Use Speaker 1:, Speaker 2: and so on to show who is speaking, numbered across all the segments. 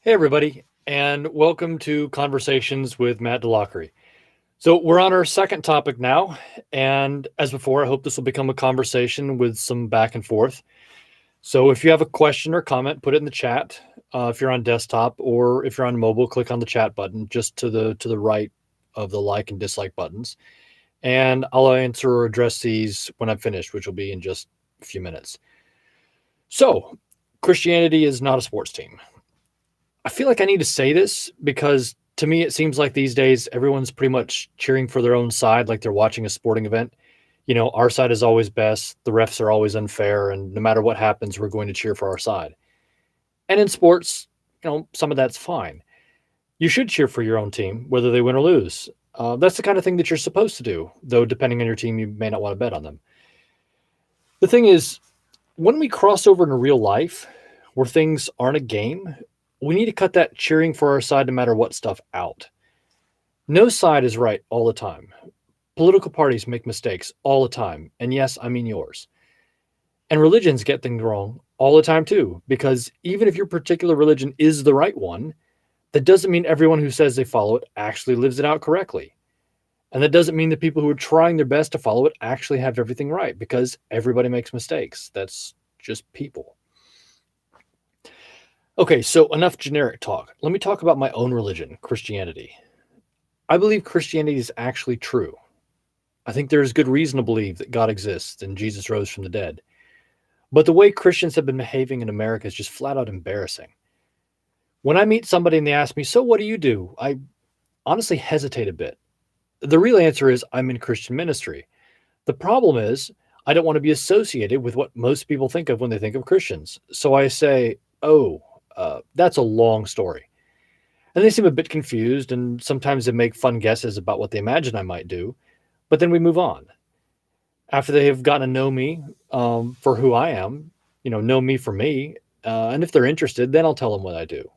Speaker 1: Hey, everybody, and welcome to Conversations with Matt DeLockery. So, we're on our second topic now, and as before, I hope this will become a conversation with some back and forth. So, if you have a question or comment, put it in the chat. If you're on desktop or if you're on mobile, click on the chat button just to the right of the like and dislike buttons, and I'll answer or address these when I'm finished, which will be in just a few minutes. So, Christianity is not a sports team. I feel like I need to say this because to me it seems like these days everyone's pretty much cheering for their own side like they're watching a sporting event. Our side is always best, the refs are always unfair, and no matter what happens, we're going to cheer for our side. And in sports, some of that's fine. You should cheer for your own team, whether they win or lose. That's the kind of thing that you're supposed to do, though depending on your team, you may not want to bet on them. The thing is, when we cross over into real life, where things aren't a game, we need to cut that cheering for our side no matter what stuff out. No side is right all the time. Political parties make mistakes all the time. And yes, I mean yours. And religions get things wrong all the time too, because even if your particular religion is the right one, that doesn't mean everyone who says they follow it actually lives it out correctly. And that doesn't mean the people who are trying their best to follow it actually have everything right, because everybody makes mistakes. That's just people. Okay, so enough generic talk. Let me talk about my own religion, Christianity. I believe Christianity is actually true. I think there is good reason to believe that God exists and Jesus rose from the dead. But the way Christians have been behaving in America is just flat out embarrassing. When I meet somebody and they ask me, "So what do you do?" I honestly hesitate a bit. The real answer is I'm in Christian ministry. The problem is I don't want to be associated with what most people think of when they think of Christians. So I say, "Oh, that's a long story." And they seem a bit confused, and sometimes they make fun guesses about what they imagine I might do. But then we move on. After they have gotten to know me for who I am, know me for me, and if they're interested, then I'll tell them what I do.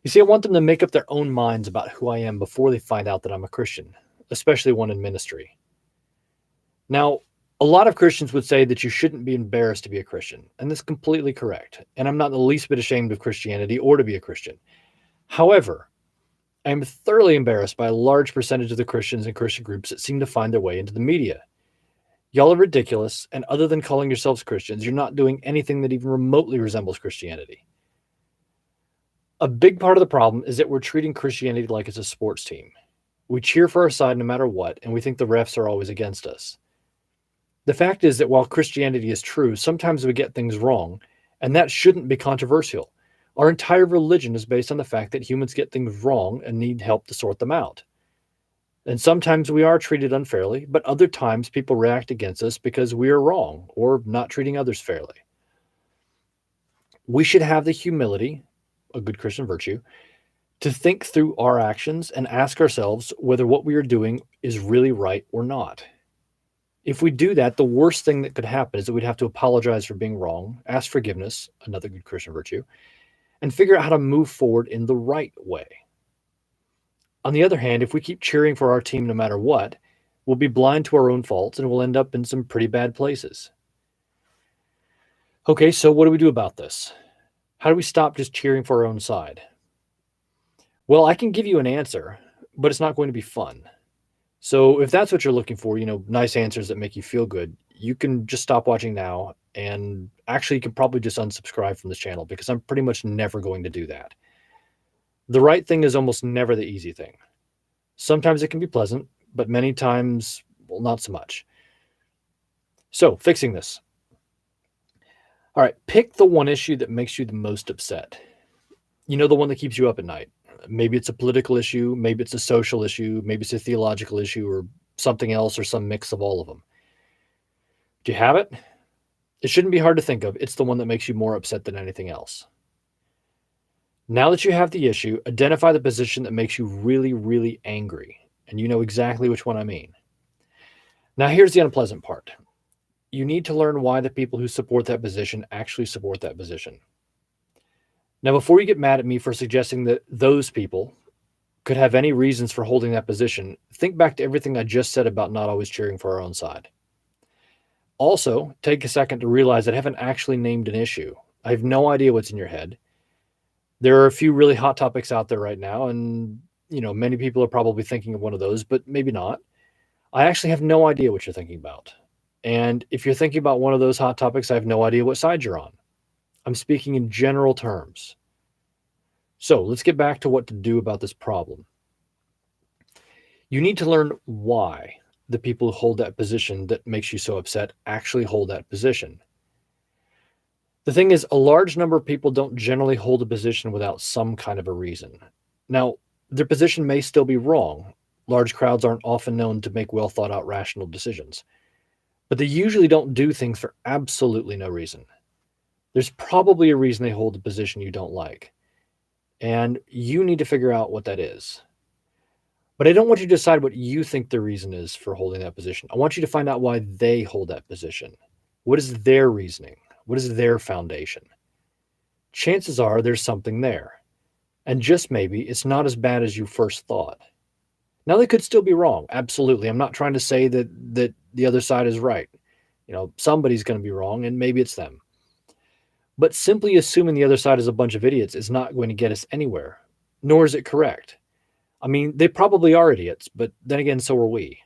Speaker 1: You see, I want them to make up their own minds about who I am before they find out that I'm a Christian, especially one in ministry. Now, a lot of Christians would say that you shouldn't be embarrassed to be a Christian, and that's completely correct. And I'm not the least bit ashamed of Christianity or to be a Christian. However, I am thoroughly embarrassed by a large percentage of the Christians and Christian groups that seem to find their way into the media. Y'all are ridiculous, and other than calling yourselves Christians, you're not doing anything that even remotely resembles Christianity. A big part of the problem is that we're treating Christianity like it's a sports team. We cheer for our side no matter what, and we think the refs are always against us. The fact is that while Christianity is true, sometimes we get things wrong, and that shouldn't be controversial. Our entire religion is based on the fact that humans get things wrong and need help to sort them out. And sometimes we are treated unfairly, but other times people react against us because we are wrong or not treating others fairly. We should have the humility, a good Christian virtue, to think through our actions and ask ourselves whether what we are doing is really right or not. If we do that, the worst thing that could happen is that we'd have to apologize for being wrong, ask forgiveness, another good Christian virtue, and figure out how to move forward in the right way. On the other hand, if we keep cheering for our team no matter what, we'll be blind to our own faults and we'll end up in some pretty bad places. Okay, so what do we do about this? How do we stop just cheering for our own side? Well, I can give you an answer, but it's not going to be fun. So if that's what you're looking for, nice answers that make you feel good, you can just stop watching now. And actually, you can probably just unsubscribe from this channel because I'm pretty much never going to do that. The right thing is almost never the easy thing. Sometimes it can be pleasant, but many times, well, not so much. So, fixing this. All right, pick the one issue that makes you the most upset. The one that keeps you up at night. Maybe it's a political issue, maybe it's a social issue, maybe it's a theological issue, or something else, or some mix of all of them. Do you have it? It shouldn't be hard to think of. It's the one that makes you more upset than anything else. Now that you have the issue, identify the position that makes you really, really angry. And you know exactly which one I mean. Now, here's the unpleasant part. You need to learn why the people who support that position actually support that position. Now, before you get mad at me for suggesting that those people could have any reasons for holding that position, think back to everything I just said about not always cheering for our own side. Also, take a second to realize that I haven't actually named an issue. I have no idea what's in your head. There are a few really hot topics out there right now, and many people are probably thinking of one of those, but maybe not. I actually have no idea what you're thinking about. And if you're thinking about one of those hot topics, I have no idea what side you're on. I'm speaking in general terms. So let's get back to what to do about this problem. You need to learn why the people who hold that position that makes you so upset actually hold that position. The thing is, a large number of people don't generally hold a position without some kind of a reason. Now, their position may still be wrong. Large crowds aren't often known to make well thought out rational decisions, but they usually don't do things for absolutely no reason. There's probably a reason they hold a position you don't like, and you need to figure out what that is. But I don't want you to decide what you think the reason is for holding that position. I want you to find out why they hold that position. What is their reasoning? What is their foundation? Chances are there's something there. And just maybe it's not as bad as you first thought. Now, they could still be wrong. Absolutely. I'm not trying to say that the other side is right. Somebody's going to be wrong, and maybe it's them. But simply assuming the other side is a bunch of idiots is not going to get us anywhere, nor is it correct. I mean, they probably are idiots, but then again, so are we.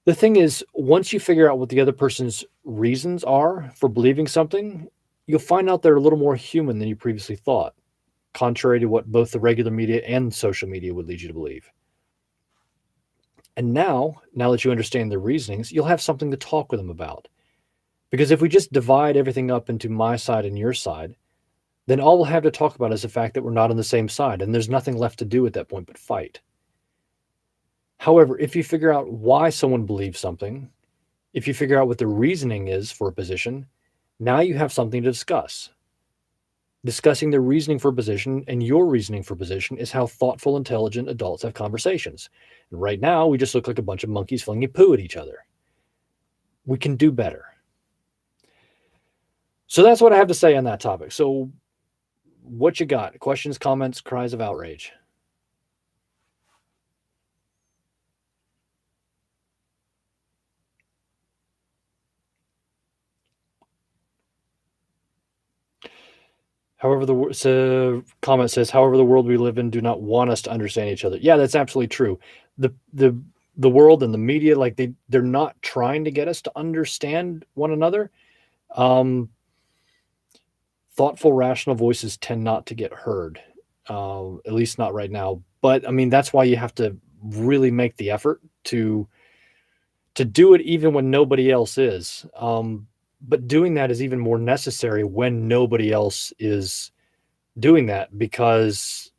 Speaker 1: The thing is, once you figure out what the other person's reasons are for believing something, you'll find out they're a little more human than you previously thought, contrary to what both the regular media and social media would lead you to believe. And now that you understand their reasonings, you'll have something to talk with them about. Because if we just divide everything up into my side and your side, then all we'll have to talk about is the fact that we're not on the same side, and there's nothing left to do at that point but fight. However, if you figure out why someone believes something, if you figure out what the reasoning is for a position, now you have something to discuss. Discussing their reasoning for a position and your reasoning for a position is how thoughtful, intelligent adults have conversations. And right now, we just look like a bunch of monkeys flinging poo at each other. We can do better. So that's what I have to say on that topic. So what you got? Questions, comments, cries of outrage? However, comment says, however, the world we live in do not want us to understand each other. Yeah, that's absolutely true. The world and the media, like they're not trying to get us to understand one another. Thoughtful, rational voices tend not to get heard, at least not right now. But I mean, that's why you have to really make the effort to do it even when nobody else is. But doing that is even more necessary when nobody else is doing that, because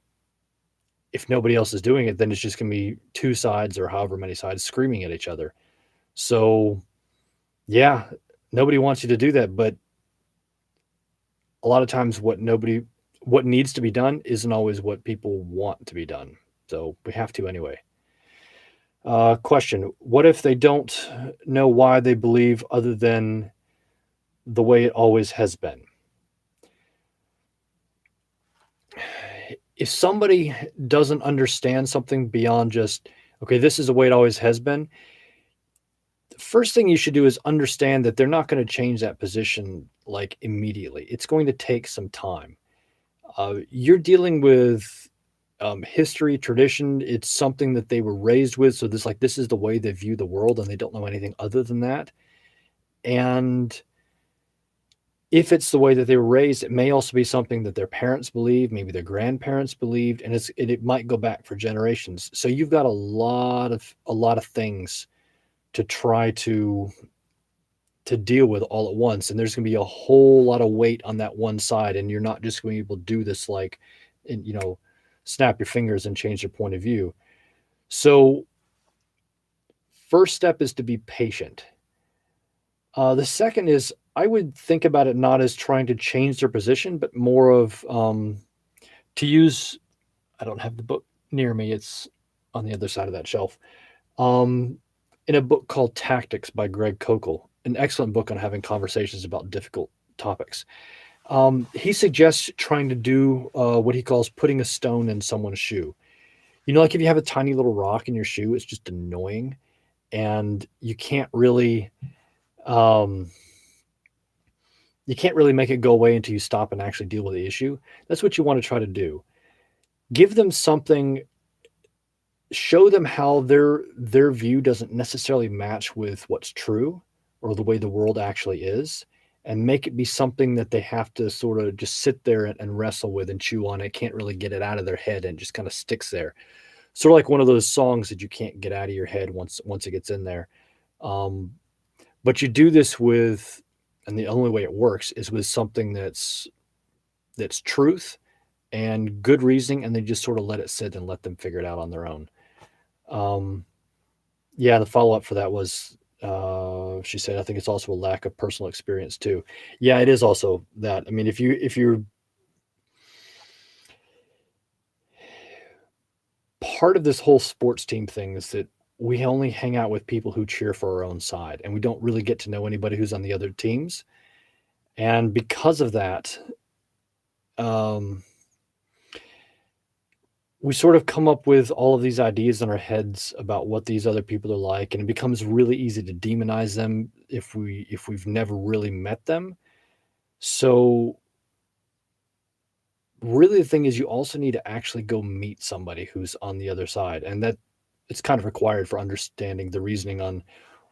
Speaker 1: if nobody else is doing it, then it's just going to be two sides or however many sides screaming at each other. So, yeah, nobody wants you to do that. But a lot of times what needs to be done isn't always what people want to be done. So we have to anyway. Question: what if they don't know why they believe other than the way it always has been? If somebody doesn't understand something beyond just, okay, this is the way it always has been, the first thing you should do is understand that they're not going to change that position like immediately. It's going to take some time. You're dealing with history, tradition. It's something that they were raised with. So this is the way they view the world, and they don't know anything other than that. And if it's the way that they were raised, it may also be something that their parents believe, maybe their grandparents believed, and it might go back for generations. So you've got a lot of things to try to deal with all at once, and there's going to be a whole lot of weight on that one side, and you're not just going to be able to do this snap your fingers and change your point of view. So first step is to be patient. The second is, I would think about it not as trying to change their position, but more of to use. I don't have the book near me; it's on the other side of that shelf. In a book called Tactics by Greg Koukl, an excellent book on having conversations about difficult topics. He suggests trying to do what he calls putting a stone in someone's shoe. Like if you have a tiny little rock in your shoe, it's just annoying, and you can't really You can't really make it go away until you stop and actually deal with the issue. That's what you want to try to do. Give them something, show them how their view doesn't necessarily match with what's true or the way the world actually is, and make it be something that they have to sort of just sit there and wrestle with and chew on. It can't really get it out of their head and just kind of sticks there. Sort of like one of those songs that you can't get out of your head once it gets in there. Um, but you do this with, and the only way it works is with something that's truth and good reasoning, and they just sort of let it sit and let them figure it out on their own. Um, yeah, the follow up for that was, she said, I think it's also a lack of personal experience too. Yeah, it is also that. I mean, if you're part of this whole sports team thing is that we only hang out with people who cheer for our own side, and we don't really get to know anybody who's on the other teams. And because of that, um, we sort of come up with all of these ideas in our heads about what these other people are like, and it becomes really easy to demonize them if we've never really met them. So really the thing is you also need to actually go meet somebody who's on the other side, and that it's kind of required for understanding the reasoning on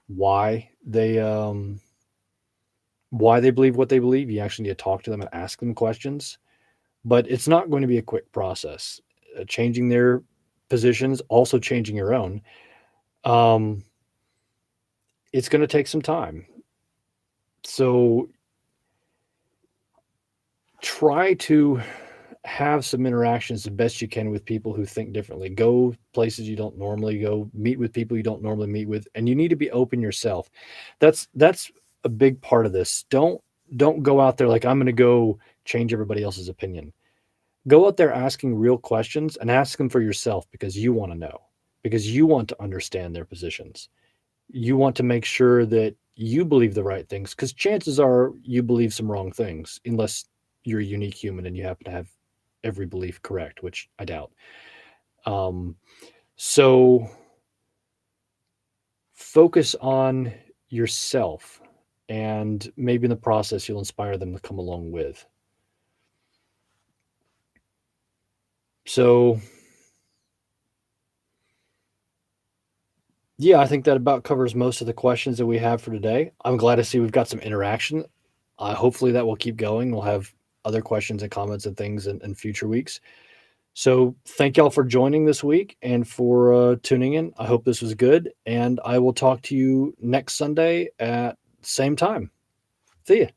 Speaker 1: why why they believe what they believe. You actually need to talk to them and ask them questions, but it's not going to be a quick process. Changing their positions, also changing your own. Um, it's going to take some time. So try to have some interactions the best you can with people who think differently. Go places you don't normally go, meet with people you don't normally meet with, and you need to be open yourself. That's a big part of this. Don't go out there like I'm going to go change everybody else's opinion. Go out there asking real questions and ask them for yourself because you want to know, because you want to understand their positions. You want to make sure that you believe the right things because chances are you believe some wrong things unless you're a unique human and you happen to have every belief correct, which I doubt. Um, so focus on yourself, and maybe in the process, you'll inspire them to come along with. So, yeah, I think that about covers most of the questions that we have for today. I'm glad to see we've got some interaction. Hopefully, that will keep going. We'll have other questions and comments and things in future weeks. So thank y'all for joining this week and for tuning in. I hope this was good, and I will talk to you next Sunday at same time. See ya.